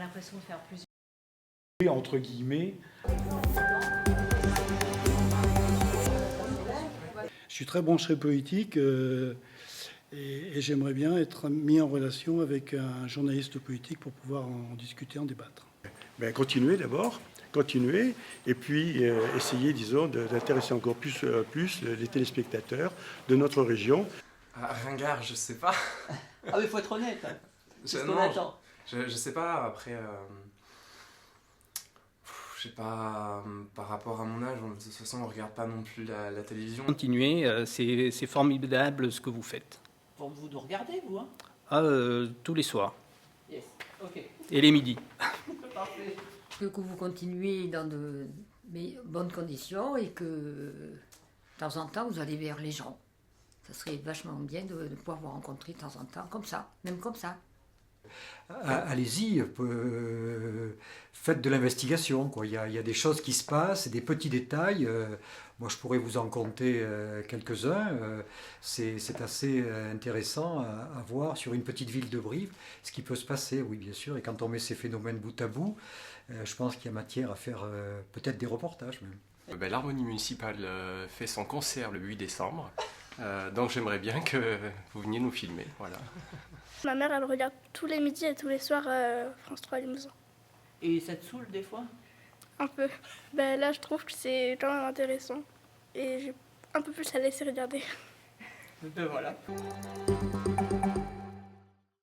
l'impression de faire plusieurs. Entre guillemets. Je suis très branché politique et j'aimerais bien être mis en relation avec un journaliste politique pour pouvoir en discuter, en débattre. Ben, continuer d'abord, et puis essayer, disons, d'intéresser encore plus les téléspectateurs de notre région. Ah, ringard, je sais pas. Ah mais faut être honnête. C'est ce qu'on non, attend. je sais pas, après... je sais pas, par rapport à mon âge, de toute façon on regarde pas non plus la télévision. Continuez, c'est formidable ce que vous faites. Vous nous regardez, vous, hein? Tous les soirs. Yes, ok. Et les midis. Parfait. Que vous continuez dans de bonnes conditions et que de temps en temps vous allez vers les gens. Ça serait vachement bien de pouvoir vous rencontrer de temps en temps, comme ça, même comme ça. Allez-y, faites de l'investigation, quoi. Il y a des choses qui se passent, des petits détails. Moi, je pourrais vous en compter quelques-uns. C'est assez intéressant à voir sur une petite ville de Brive ce qui peut se passer, oui, bien sûr. Et quand on met ces phénomènes bout à bout, je pense qu'il y a matière à faire peut-être des reportages même. L'Harmonie municipale fait son concert le 8 décembre, donc j'aimerais bien que vous veniez nous filmer, voilà. Ma mère, elle regarde tous les midis et tous les soirs France 3 Limousin. Et ça te saoule des fois? Un peu. Là, je trouve que c'est quand même intéressant. Et j'ai un peu plus à laisser regarder. Ben voilà.